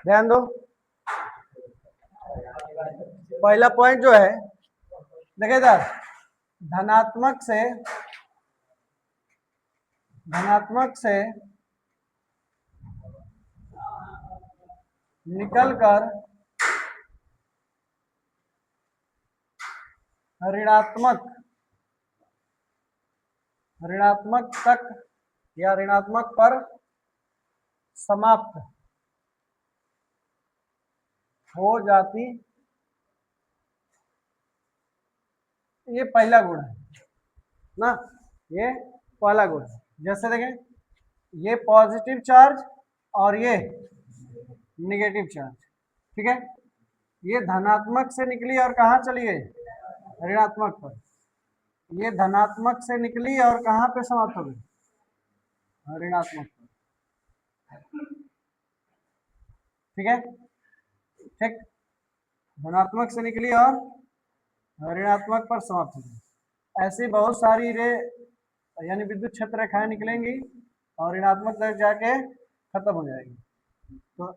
ध्यान दो, पहला पॉइंट जो है देखिए इधर, धनात्मक से निकलकर ऋणात्मक तक या ऋणात्मक पर समाप्त हो जाती, ये पहला गुण है ना, ये पहला गुण है। जैसे देखें, ये पॉजिटिव चार्ज और ये निगेटिव चार्ज, ठीक है, ये धनात्मक से निकली और कहाँ चली गई, ऋणात्मक पर। ये धनात्मक से निकली और कहाँ पे समाप्त हो गई, ऋणात्मक पर, ठीक है, ठीक, धनात्मक से निकली और ऋणात्मक पर समाप्त हो गई। ऐसी बहुत सारी रे यानी विद्युत क्षेत्र रेखाएं निकलेंगी और ऋणात्मक तक जाके खत्म हो जाएगी। तो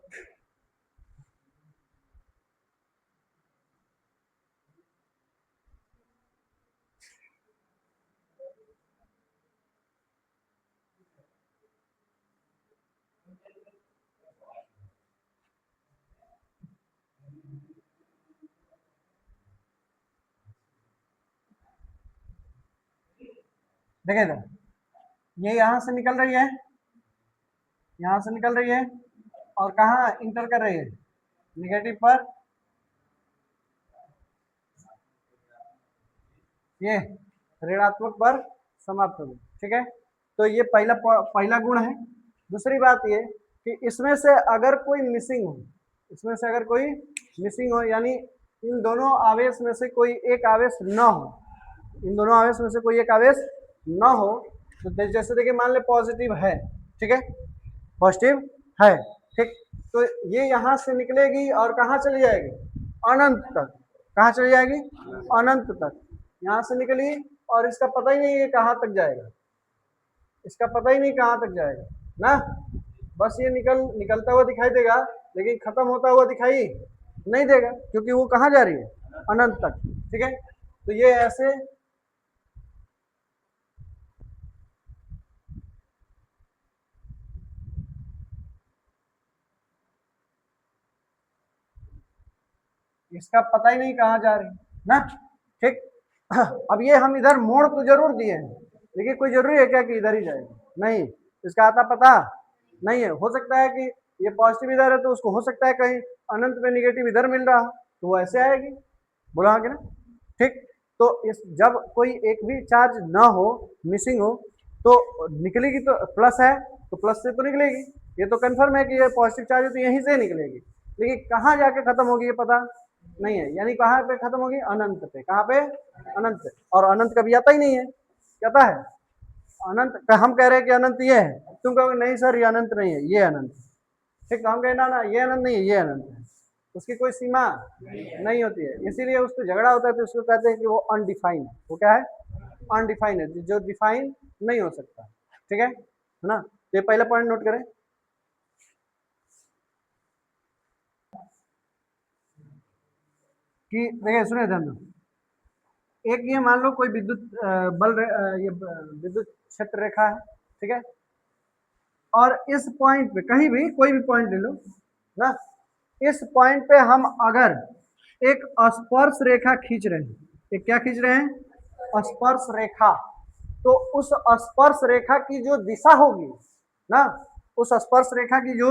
देखिए इधर, ये यहां से निकल रही है, यहां से निकल रही है और कहाँ इंटर कर रही है, निगेटिव पर, ये ऋणात्मक पर समाप्त हो गई, ठीक है। तो ये पहला गुण है। दूसरी बात ये कि इसमें से अगर कोई मिसिंग हो, इसमें से अगर कोई मिसिंग हो, यानी इन दोनों आवेश में से कोई एक आवेश न हो, इन दोनों आवेश में से कोई एक आवेश न हो, तो जैसे देखिए मान ले पॉजिटिव है, ठीक है, पॉजिटिव है, ठीक, तो ये यहां से निकलेगी और कहाँ चली जाएगी, अनंत तक। कहाँ चली जाएगी, अनंत तक। यहां से निकली और इसका पता ही नहीं है कहाँ तक जाएगा, इसका पता ही नहीं कहाँ तक जाएगा ना, बस ये निकलता हुआ दिखाई देगा, लेकिन खत्म होता हुआ दिखाई नहीं देगा, क्योंकि वो कहाँ जा रही है, अनंत तक, ठीक है। तो ये ऐसे इसका पता ही नहीं कहाँ जा रही ना, ठीक। अब ये हम इधर मोड़ तो जरूर दिए हैं, लेकिन कोई जरूरी है क्या कि इधर ही जाएगा, नहीं, इसका आता पता नहीं है। हो सकता है कि ये पॉजिटिव इधर है तो उसको हो सकता है कहीं अनंत में निगेटिव इधर मिल रहा हो, तो वो ऐसे आएगी, बोला कि ना, ठीक। तो इस जब कोई एक भी चार्ज ना हो, मिसिंग हो, तो निकलेगी तो प्लस है तो प्लस से तो निकलेगी, ये तो कंफर्म है कि ये पॉजिटिव चार्ज है तो यहीं से निकलेगी, लेकिन कहाँ जाके खत्म होगी ये पता नहीं है, यानी कहाँ पे खत्म होगी, अनंत पे। कहाँ पे, अनंत पे, और अनंत कभी आता ही नहीं है, कहता है अनंत, हम कह रहे हैं कि अनंत ये है, तुम कहोगे नहीं सर ये अनंत नहीं है, ये अनंत है, ठीक, तो हम कहना ना ये अनंत नहीं है, ये अनंत है, उसकी कोई सीमा नहीं होती है, इसीलिए उस पर झगड़ा होता है, तो उसको कहते हैं कि वो अनडिफाइंड, वो क्या है, अनडिफाइंड है, जो डिफाइन नहीं हो सकता, ठीक है ना। तो ये पहला पॉइंट नोट करें कि देखिए, सुनिए ध्यान दो, एक ये मान लो कोई विद्युत ये विद्युत क्षेत्र रेखा है, ठीक है, और इस पॉइंट पे कहीं भी कोई भी पॉइंट ले लो ना, इस पॉइंट पे हम अगर एक स्पर्श रेखा खींच रहे हैं, एक क्या खींच रहे हैं, स्पर्श रेखा, तो उस स्पर्श रेखा की जो दिशा होगी ना, उस स्पर्श रेखा की जो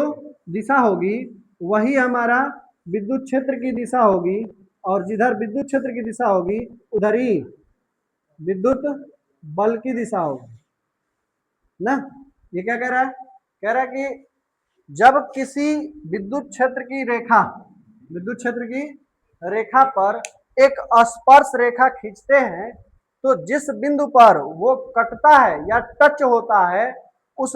दिशा होगी वही हमारा विद्युत क्षेत्र की दिशा होगी, और जिधर विद्युत क्षेत्र की दिशा होगी उधर ही विद्युत बल की दिशा होगी ना। ये क्या कह रहा है, कह रहा है कि जब किसी विद्युत क्षेत्र की रेखा पर एक स्पर्श रेखा खींचते हैं, तो जिस बिंदु पर वो कटता है या टच होता है, उस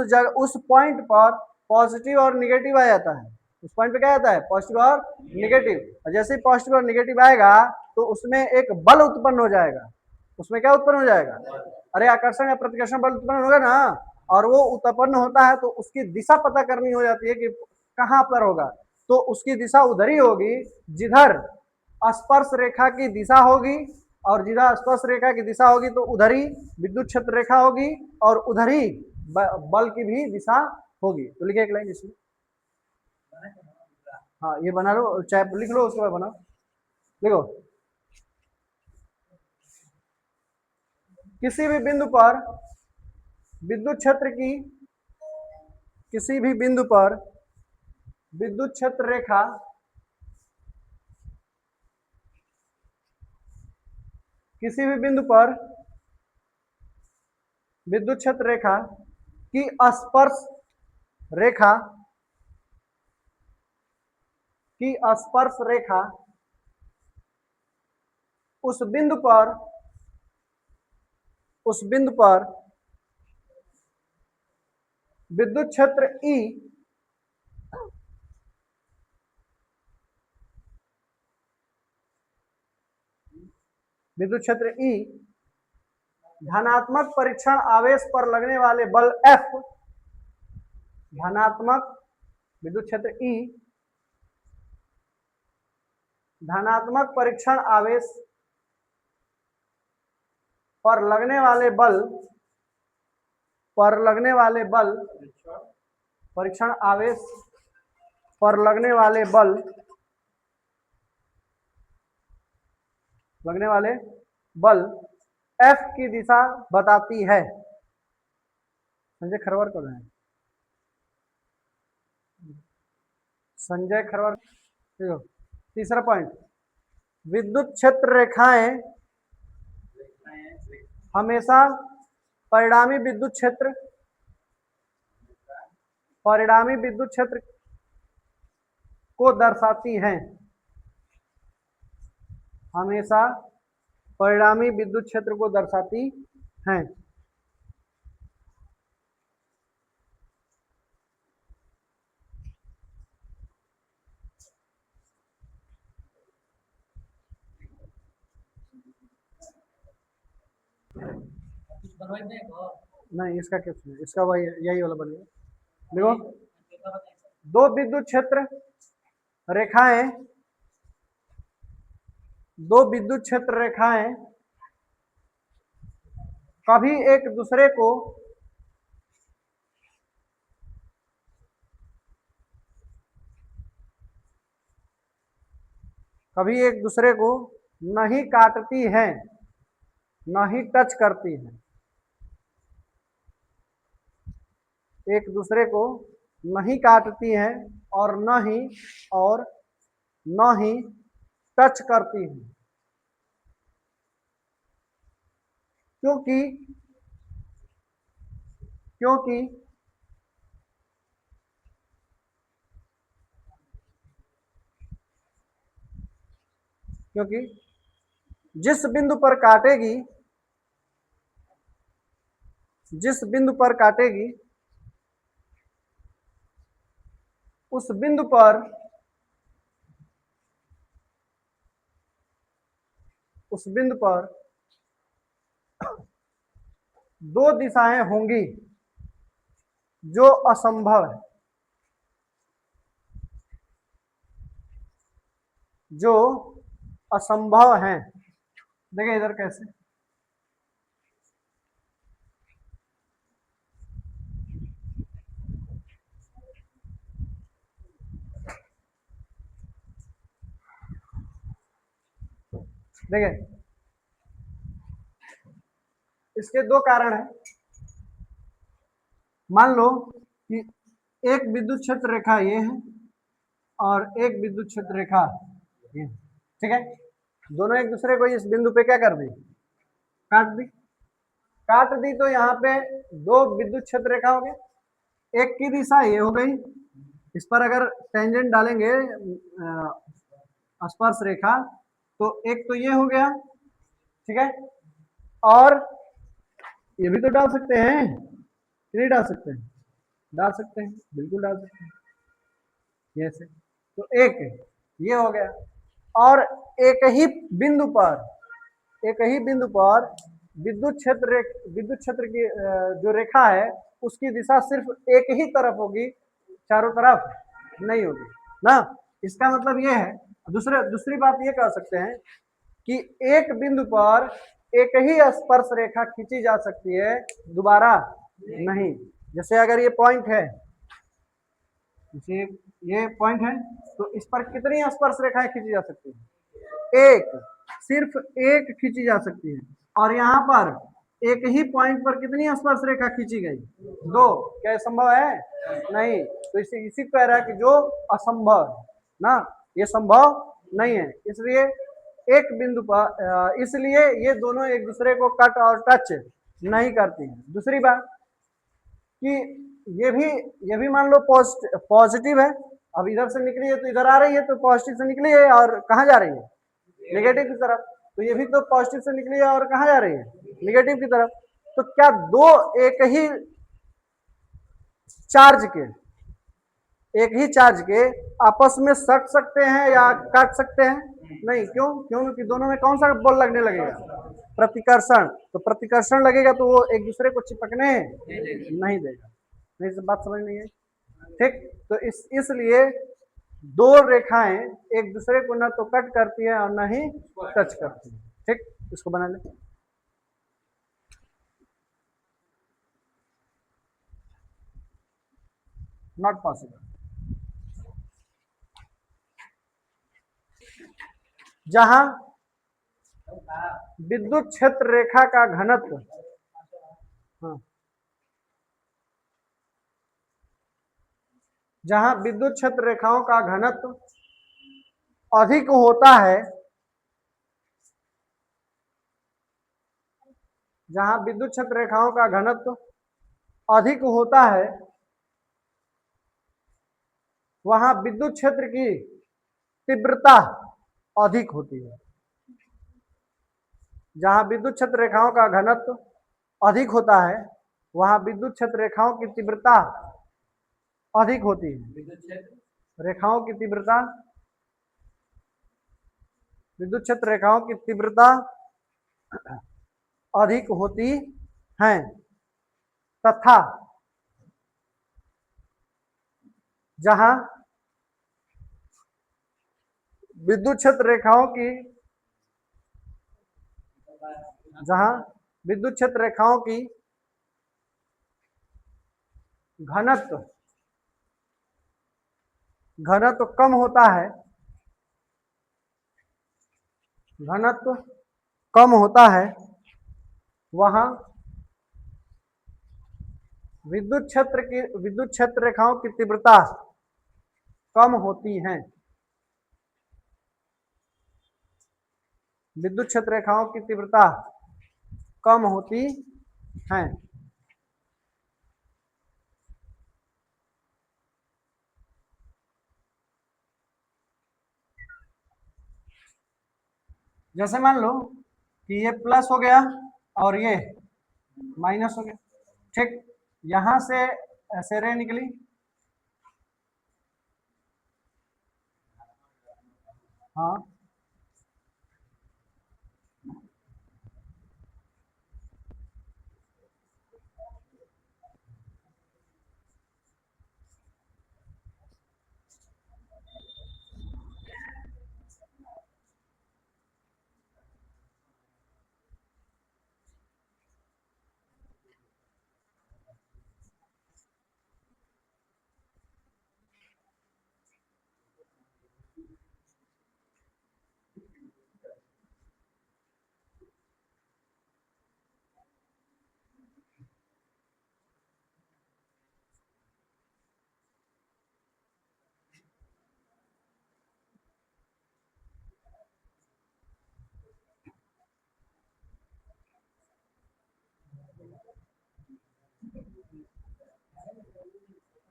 पॉइंट पर पॉजिटिव और निगेटिव आ जाता है, उस पॉइंट पे क्या आता है, पॉजिटिव और निगेटिव, और जैसे ही पॉजिटिव और निगेटिव आएगा तो उसमें एक बल उत्पन्न हो जाएगा, उसमें क्या उत्पन्न हो जाएगा, अरे आकर्षण या प्रतिकर्षण बल उत्पन्न होगा ना, और वो उत्पन्न होता है तो उसकी दिशा पता करनी हो जाती है कि कहां पर होगा, तो उसकी दिशा उधर ही होगी जिधर स्पर्श रेखा की दिशा होगी, और जिधर स्पर्श रेखा की दिशा होगी तो उधर ही विद्युत क्षेत्र रेखा होगी और उधर ही बल की भी दिशा होगी। तो लिखे एक लाइन इसमें, हाँ ये बना लो, चाहे लिख लो उसके बाद बनाओ। देखो किसी भी बिंदु पर विद्युत क्षेत्र की, किसी भी बिंदु पर विद्युत क्षेत्र रेखा किसी भी बिंदु पर विद्युत क्षेत्र रेखा की स्पर्श रेखा की स्पर्श रेखा उस बिंदु पर विद्युत क्षेत्र ई विद्युत क्षेत्र ई धनात्मक परीक्षण आवेश पर लगने वाले बल F, धनात्मक विद्युत क्षेत्र ई धनात्मक परीक्षण आवेश पर लगने वाले बल परीक्षण आवेश पर लगने वाले बल F की दिशा बताती है। संजय खरवार कर रहे हैं, संजय खरवार। देखो तीसरा पॉइंट, विद्युत क्षेत्र रेखाएं हमेशा परिणामी विद्युत क्षेत्र को दर्शाती हैं, हमेशा परिणामी विद्युत क्षेत्र को दर्शाती हैं। नहीं इसका क्या, इसका वही यही वाला बनेगा। देखो दो विद्युत क्षेत्र रेखाएं कभी एक दूसरे को नहीं काटती हैं, नहीं टच करती हैं, एक दूसरे को नहीं काटती हैं और न ही टच करती हैं, क्योंकि जिस बिंदु पर काटेगी उस बिंदु पर दो दिशाएं होंगी जो असंभव हैं। देखिए इधर कैसे, देखिए इसके दो कारण हैं। मान लो कि एक विद्युत क्षेत्र रेखा ये है और एक विद्युत क्षेत्र रेखा ये, ठीक है, दोनों एक दूसरे को इस बिंदु पे क्या कर दी, काट दी तो यहाँ पे दो विद्युत क्षेत्र रेखा हो गए, एक की दिशा ये हो गई, इस पर अगर टेंजेंट डालेंगे स्पर्श रेखा तो एक तो ये हो गया, ठीक है, और ये भी तो डाल सकते हैं, नहीं डाल सकते हैं, डाल सकते हैं, बिल्कुल डाल सकते हैं, ऐसे तो एक ये हो गया, और एक ही बिंदु पर विद्युत क्षेत्र की जो रेखा है उसकी दिशा सिर्फ एक ही तरफ होगी, चारों तरफ नहीं होगी ना। इसका मतलब ये है, दूसरी बात ये कह सकते हैं कि एक बिंदु पर एक ही स्पर्श रेखा खींची जा सकती है, दोबारा नहीं। जैसे अगर ये पॉइंट है, जैसे ये पॉइंट है, तो इस पर कितनी स्पर्श रेखाएं खींची जा सकती है? एक, सिर्फ एक खींची जा सकती है। और यहाँ पर एक ही पॉइंट पर कितनी स्पर्श रेखा खींची गई? दो। क्या संभव है? नहीं। तो इसी कह रहा है कि जो असंभव ना, ये संभव नहीं है। इसलिए एक बिंदु पर, इसलिए ये दोनों एक दूसरे को कट और टच नहीं करती हैं। दूसरी बात कि ये भी मान लो पॉजिटिव है, अब इधर से निकली है तो इधर आ रही है, तो पॉजिटिव से निकली है और कहाँ जा रही है? नेगेटिव की तरफ। तो ये भी तो पॉजिटिव से निकली है और कहाँ जा रही है? नेगेटिव की तरफ। तो क्या दो एक ही चार्ज के आपस में सट सकते हैं या काट सकते हैं? नहीं। क्यों? क्योंकि दोनों में कौन सा बल लगने लगेगा? प्रतिकर्षण। तो प्रतिकर्षण लगेगा तो वो एक दूसरे को चिपकने नहीं देगा। नहीं, बात समझ नहीं है? ठीक। तो इसलिए दो रेखाएं एक दूसरे को न तो कट करती है और न ही टच करती है। ठीक, इसको बना ले। Not possible. जहां विद्युत क्षेत्र रेखा का घनत्व, हाँ, जहां विद्युत क्षेत्र रेखाओं का घनत्व अधिक होता है, जहां विद्युत क्षेत्र रेखाओं का घनत्व अधिक होता है, वहां विद्युत क्षेत्र की तीव्रता अधिक होती है। जहां विद्युत क्षेत्र रेखाओं का घनत्व अधिक होता है, वहां विद्युत क्षेत्र रेखाओं की तीव्रता अधिक होती है। रेखाओं की तीव्रता, विद्युत क्षेत्र रेखाओं की तीव्रता अधिक होती है तथा जहां विद्युत क्षेत्र रेखाओं की घनत्व कम होता है, घनत्व कम होता है, वहां विद्युत क्षेत्र रेखाओं की तीव्रता कम होती है। विद्युत क्षेत्र रेखाओं की तीव्रता कम होती है। जैसे मान लो कि ये प्लस हो गया और ये माइनस हो गया। ठीक, यहां से ऐसे रे निकली, हाँ,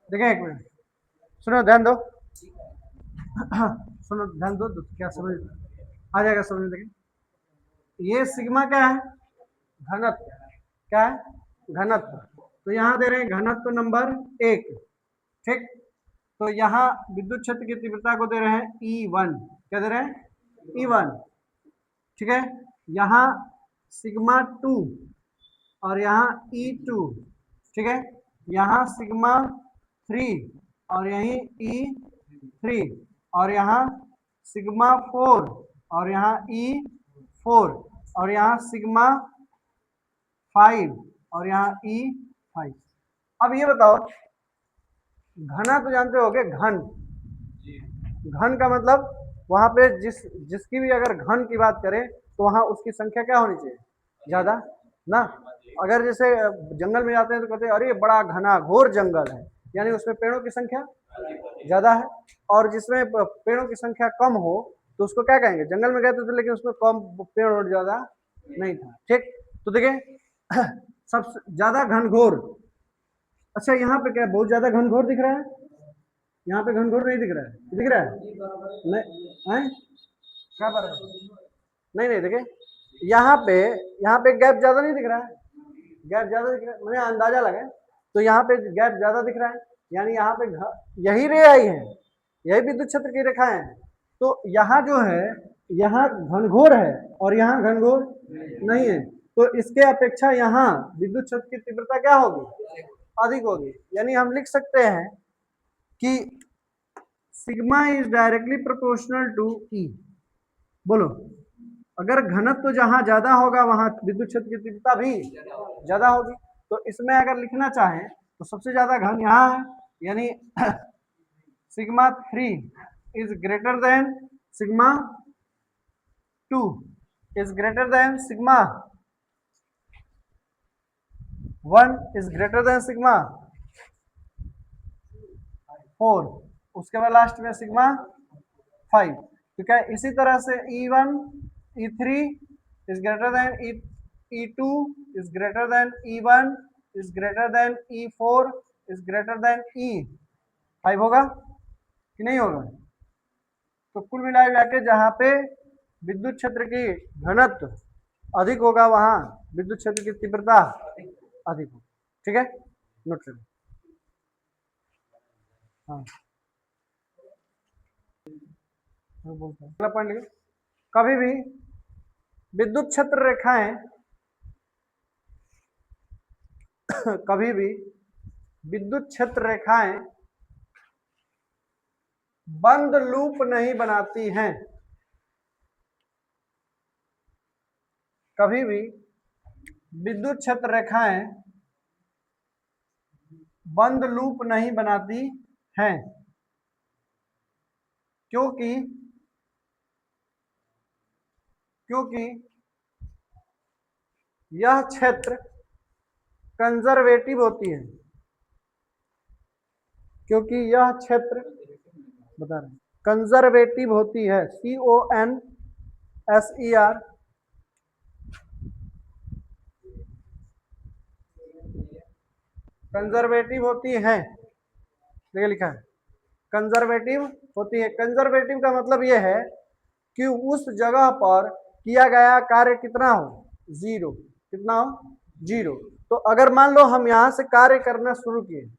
देखिए एक मिनट, सुनो ध्यान दो। सुनो ध्यान दो, क्या समझ आ जाएगा समझ में? देखिए ये सिग्मा क्या है? घनत्व। क्या है? घनत्व। तो यहाँ दे रहे हैं घनत्व नंबर 1। ठीक, तो यहाँ विद्युत क्षेत्र की तीव्रता को दे रहे हैं E1। क्या दे रहे हैं? E1। ठीक है, यहाँ सिग्मा 2 और यहाँ E2। ठीक है, यहाँ सिग्मा 3 और यही E3। और यहाँ सिग्मा 4 और यहाँ E4 और यहाँ सिग्मा 5 और यहाँ E5। अब ये बताओ, घना तो जानते होगे, घन, घन का मतलब वहां पे जिसकी भी अगर घन की बात करें तो वहां उसकी संख्या क्या होनी चाहिए, ज्यादा ना। अगर जैसे जंगल में जाते हैं तो कहते हैं अरे बड़ा घना घोर जंगल है, यानी उसमें पेड़ों की संख्या ज्यादा है। और जिसमें पेड़ों की संख्या कम हो तो उसको क्या कहेंगे, जंगल में गए थे लेकिन उसमें कम पेड़ और ज्यादा नहीं था। ठीक, तो देखिए सबसे ज्यादा घनघोर, अच्छा यहाँ पे क्या बहुत ज्यादा घनघोर दिख रहा है, यहाँ पे घनघोर नहीं दिख रहा है, दिख रहा है नहीं, क्या बराबर, नहीं नहीं देखिए यहाँ पे गैप ज्यादा नहीं दिख रहा है, गैप ज्यादा दिख रहा है, मुझे अंदाजा लगा तो यहाँ पे गैप ज्यादा दिख रहा है, यानी यहाँ पे यही रे आई है, यही विद्युत क्षेत्र की रेखाएं हैं। तो यहाँ जो है यहाँ घनघोर है और यहाँ घनघोर नहीं है, तो इसके अपेक्षा यहाँ विद्युत क्षेत्र की तीव्रता क्या होगी, अधिक होगी। यानी हम लिख सकते हैं कि sigma is directly proportional to E. बोलो, अगर घनत्व तो जहां ज्यादा होगा वहां विद्युत क्षेत्र की तीव्रता भी ज्यादा होगी। तो इसमें अगर लिखना चाहें तो सबसे ज्यादा घन यहाँ है, यानी sigma 3 is greater than sigma 2 is greater than sigma 1 is greater than sigma 4, उसके बाद लास्ट में सिग्मा 5। तो क्या इसी तरह से E1 E3 is greater than E2 is greater than E1 is greater than E4 is greater than E5 होगा कि नहीं होगा। तो कुल मिला के जहां पे विद्युत क्षेत्र की घनत्व अधिक होगा वहां विद्युत क्षेत्र की तीव्रता अधिक होगी। ठीक है, नोट करें। हाँ अगला पॉइंट लिखो, कभी भी विद्युत क्षेत्र रेखाएं कभी भी विद्युत क्षेत्र रेखाएं बंद लूप नहीं बनाती हैं, कभी भी विद्युत क्षेत्र रेखाएं बंद लूप नहीं बनाती हैं, क्योंकि यह क्षेत्र कंजर्वेटिव होती है, क्योंकि यह क्षेत्र बता रहे कंजर्वेटिव होती है, CONSER, कंजर्वेटिव होती है, देखिए लिखा है कंजर्वेटिव होती है। कंजर्वेटिव का मतलब यह है कि उस जगह पर किया गया कार्य कितना हो, जीरो, कितना हो, जीरो। तो अगर मान लो हम यहां से कार्य करना शुरू किए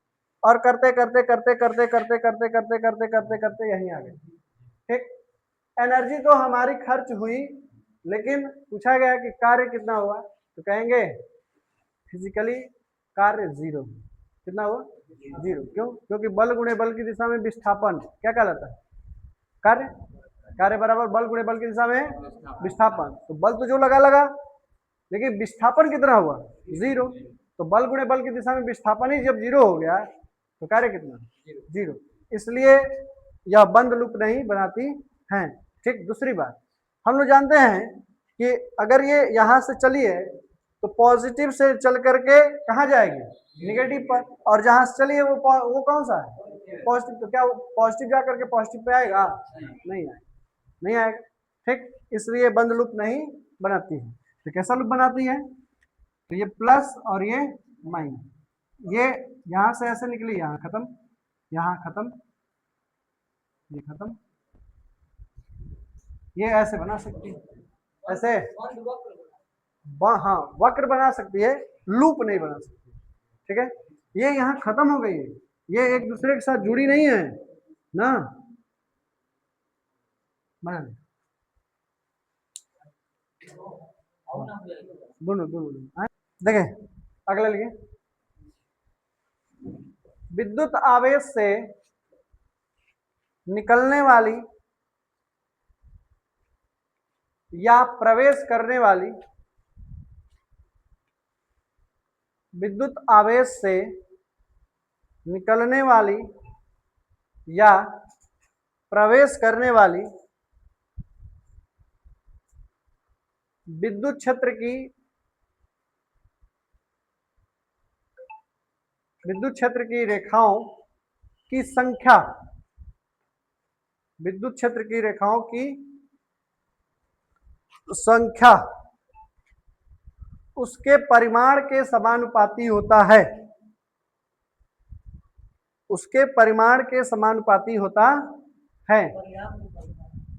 और करते करते करते करते करते करते करते करते करते करते यहीं आ गए, ठीक, एनर्जी तो हमारी खर्च हुई, लेकिन पूछा गया कि कार्य कितना हुआ, तो कहेंगे फिजिकली कार्य जीरो, कितना हुआ, जीरो। क्यों, क्योंकि बल गुणे बल की दिशा में विस्थापन क्या कहलाता है, कार्य, कार्य बराबर बल गुणे बल की दिशा में विस्थापन। तो बल तो जो लगा लगा, लेकिन विस्थापन कितना हुआ, जीरो। तो बल गुणे बल की दिशा में विस्थापन ही जब जीरो हो गया तो कार्य कितना, जीरो। इसलिए यह बंद लूप नहीं बनाती हैं। ठीक, दूसरी बात, हम लोग जानते हैं कि अगर ये यहां से चलिए तो पॉजिटिव से चल करके कहाँ जाएगी, निगेटिव पर, और जहां से चलिए वो कौन सा है, पॉजिटिव। तो क्या पॉजिटिव जा करके पॉजिटिव पे आएगा, नहीं आएगा, नहीं आएगा। ठीक, इसलिए बंद लूप नहीं बनाती है। तो कैसा लूप बनाती है, तो ये प्लस और ये माइनस, ये यहां से ऐसे निकली, यहाँ खत्म, यहाँ खत्म, ये खत्म, ये ऐसे बना सकती है, ऐसे हाँ वक्र बना सकती है, लूप नहीं बना सकती। ठीक है, ये यहाँ खत्म हो गई है, ये एक दूसरे के साथ जुड़ी नहीं है ना, बना दोनों दोनों। देखें अगला लिखिए, विद्युत आवेश से निकलने वाली या प्रवेश करने वाली विद्युत आवेश से निकलने वाली या प्रवेश करने वाली विद्युत क्षेत्र की रेखाओं की संख्या, विद्युत क्षेत्र की रेखाओं की संख्या उसके परिमाण के समानुपाती होता है, उसके परिमाण के समानुपाती होता है।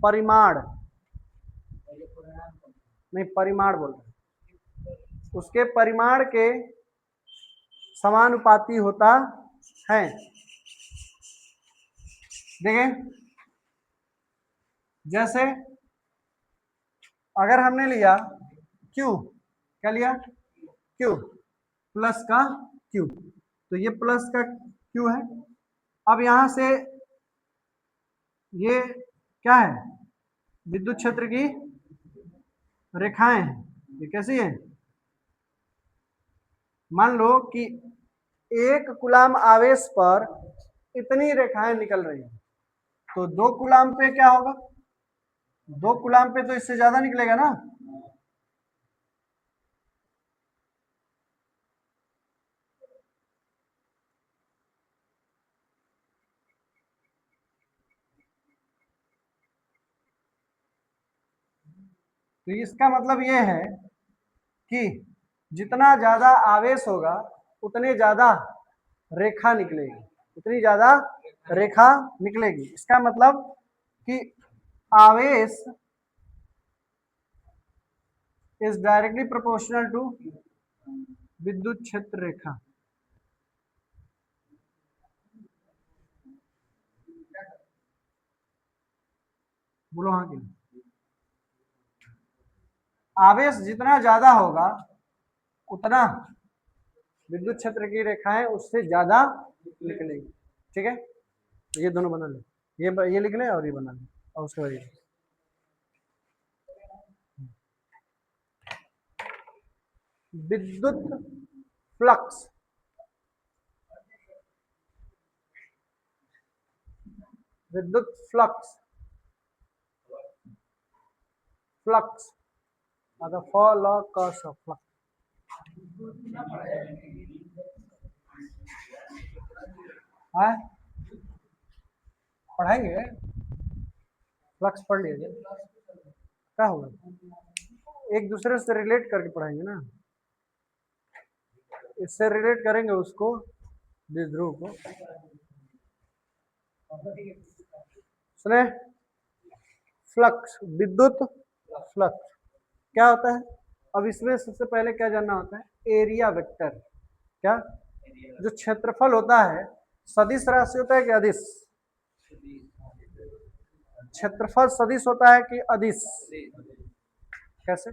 परिमाण नहीं, परिमाण बोल रहे, उसके परिमाण के समानुपाती होता है। देखें, जैसे अगर हमने लिया Q, क्या लिया Q, प्लस का Q, तो ये प्लस का Q है। अब यहां से ये क्या है, विद्युत क्षेत्र की रेखाएं हैं। ये कैसी है, मान लो कि 1 कूलाम आवेश पर इतनी रेखाएं निकल रही हैं, तो 2 कूलाम पे क्या होगा, 2 कूलाम पे तो इससे ज्यादा निकलेगा ना। तो इसका मतलब ये है कि जितना ज्यादा आवेश होगा उतने ज्यादा रेखा निकलेगी, उतनी ज्यादा रेखा निकलेगी। इसका मतलब कि आवेश इज डायरेक्टली प्रोपोर्शनल टू विद्युत क्षेत्र रेखा। बोलो हाँ कि आवेश जितना ज्यादा होगा उतना विद्युत क्षेत्र की रेखाएं उससे ज्यादा निकलेगी। ठीक है, ये दोनों बना ले, ये लिख ले और ये बना ले, और उसके बाद ये विद्युत फ्लक्स, विद्युत फ्लक्स, फ्लक्स आता फ्लक्स फ्लक्स है, पढ़ाएंगे, फ्लक्स पढ़ लीजिए, क्या होगा, एक दूसरे से रिलेट करके पढ़ाएंगे ना, इससे रिलेट करेंगे उसको, द्विध्रुव को। सुने, फ्लक्स, विद्युत फ्लक्स क्या होता है। अब इसमें सबसे पहले क्या जानना होता है, एरिया वेक्टर। क्या, जो क्षेत्रफल होता है सदिश राशि होता है कि अदिश, क्षेत्रफल सदिश होता है कि अदिश, कैसे,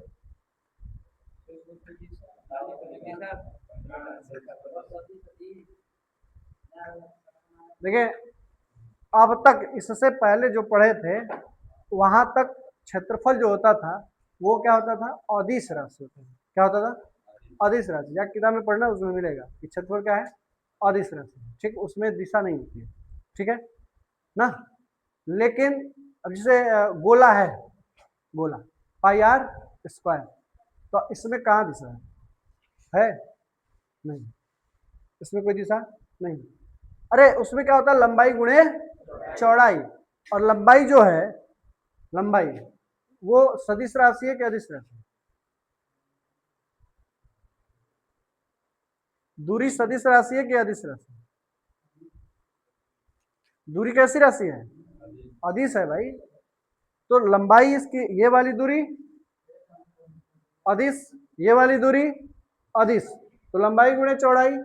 देखिए अब तक इससे पहले जो पढ़े थे वहां तक क्षेत्रफल जो होता था वो क्या होता था, अदिश राशि होता था। क्या होता था, अदिश राशि, या किताब में पढ़ना उसमें मिलेगा कि क्षेत्रफल क्या है, अदिश राशि। ठीक, उसमें दिशा नहीं होती है, ठीक है ना। लेकिन अब जैसे गोला है, गोला पाई आर स्क्वायर, तो इसमें कहाँ दिशा है नहीं, इसमें कोई दिशा नहीं। अरे उसमें क्या होता है, लंबाई गुणे चौड़ाई, और लंबाई जो है, लंबाई वो सदिश राशि है कि अदिश राशि, दूरी सदिश राशि है कि अदिश राशि, दूरी कैसी राशि है, अदिश है भाई। तो लंबाई इसकी ये वाली दूरी अदिश, ये वाली दूरी अदिश, तो लंबाई गुणे चौड़ाई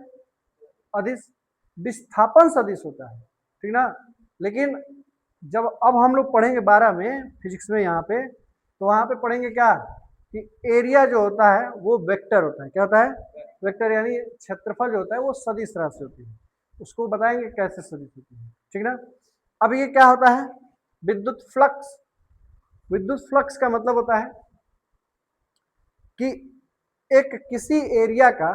अदिश, विस्थापन सदिश होता है, ठीक ना। लेकिन जब अब हम लोग पढ़ेंगे 12 में फिजिक्स में, यहाँ पे तो वहां पे पढ़ेंगे क्या कि एरिया जो होता है वो वेक्टर होता है। क्या होता है, वेक्टर, यानी क्षेत्रफल जो होता है वो सदिश राशि होती है, उसको बताएंगे कैसे सदिश होती है, ठीक ना। अब ये क्या होता है, विद्युत फ्लक्स। विद्युत फ्लक्स का मतलब होता है कि एक किसी एरिया का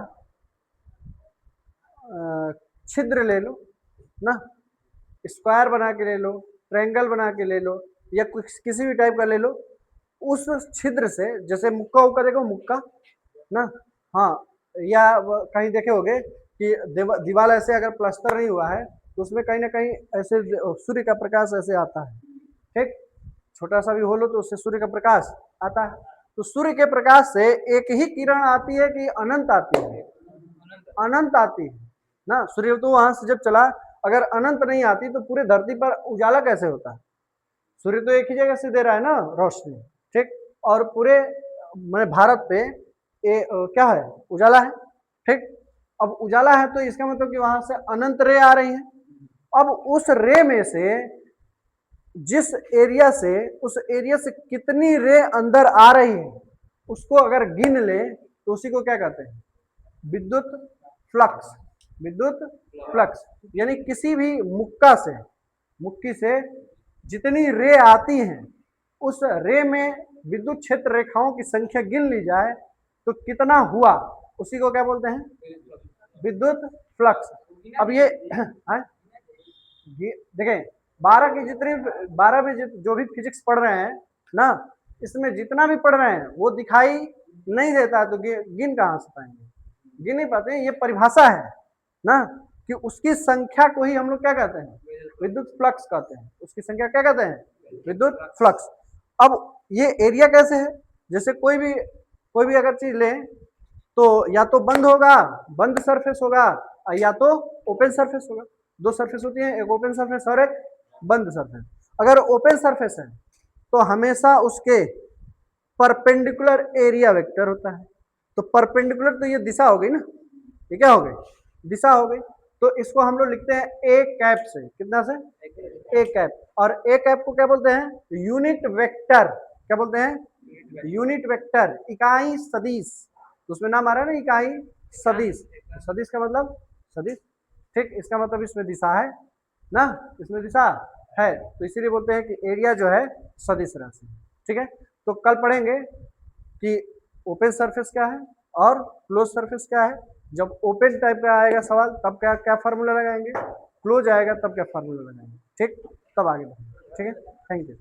छिद्र ले लो ना, स्क्वायर बना के ले लो, ट्रायंगल बना के ले लो, या कुछ किसी भी टाइप का ले लो, उस छिद्र से, जैसे मुक्का उक्का देखो, मुक्का ना, हाँ, या कहीं देखे होगे कि दीवार ऐसे अगर प्लास्टर नहीं हुआ है तो उसमें कहीं ना कहीं ऐसे सूर्य का प्रकाश ऐसे आता है, ठीक, छोटा सा भी होलो तो उससे सूर्य का प्रकाश आता है। तो सूर्य के प्रकाश से एक ही किरण आती है कि अनंत आती है? अनंत आती है ना। सूर्य तो वहां से जब चला, अगर अनंत नहीं आती तो पूरे धरती पर उजाला कैसे होता है? सूर्य तो एक ही जगह से दे रहा है ना रोशनी, ठीक, और पूरे मैंने भारत पे क्या है, उजाला है, ठीक। अब उजाला है तो इसका मतलब कि वहां से अनंत रे आ रही है। अब उस रे में से जिस एरिया से, उस एरिया से कितनी रे अंदर आ रही है उसको अगर गिन ले तो उसी को क्या कहते हैं, विद्युत फ्लक्स। विद्युत फ्लक्स यानी किसी भी मुक्का से, मुक्की से जितनी रे आती हैं उस रे में विद्युत क्षेत्र रेखाओं की संख्या गिन ली जाए तो कितना हुआ, उसी को क्या बोलते हैं, विद्युत फ्लक्स। अब ये देखें, 12 की जितनी 12 में जो भी फिजिक्स पढ़ रहे हैं ना, इसमें जितना भी पढ़ रहे हैं वो दिखाई नहीं देता, तो गिन कहाँ से पाएंगे, गिन नहीं पाते। ये परिभाषा है ना कि उसकी संख्या को ही हम लोग क्या कहते हैं, विद्युत फ्लक्स कहते हैं। उसकी संख्या क्या कहते हैं, विद्युत फ्लक्स। अब ये एरिया कैसे है, जैसे कोई भी अगर चीज लें तो या तो बंद होगा, बंद सरफेस होगा, या तो ओपन सरफेस होगा। दो सरफेस होती है, एक ओपन सरफेस और एक बंद सरफेस। अगर ओपन सरफेस है तो हमेशा उसके परपेंडिकुलर एरिया वेक्टर होता है। तो परपेंडिकुलर तो ये दिशा हो गई ना, ये क्या हो गई, दिशा हो गई। तो इसको हम लोग लिखते हैं ए कैप से, कितना से, ए कैप। और ए कैप को क्या बोलते हैं, यूनिट वेक्टर। क्या बोलते हैं, यूनिट वेक्टर, इकाई सदिश। तो उसमें नाम आ रहा है ना, इकाई सदिश। सदिश का मतलब सदिश, ठीक, इसका मतलब इसमें दिशा है ना, इसमें दिशा है, तो इसीलिए बोलते हैं कि एरिया जो है सदिश राशि, ठीक है। तो कल पढ़ेंगे कि ओपन सरफेस क्या है और क्लोज सरफेस क्या है। जब ओपन टाइप का आएगा सवाल तब क्या क्या फार्मूला लगाएंगे, क्लोज आएगा तब क्या फार्मूला लगाएंगे, ठीक, तब आगे बढ़ेंगे, ठीक है। Thank you.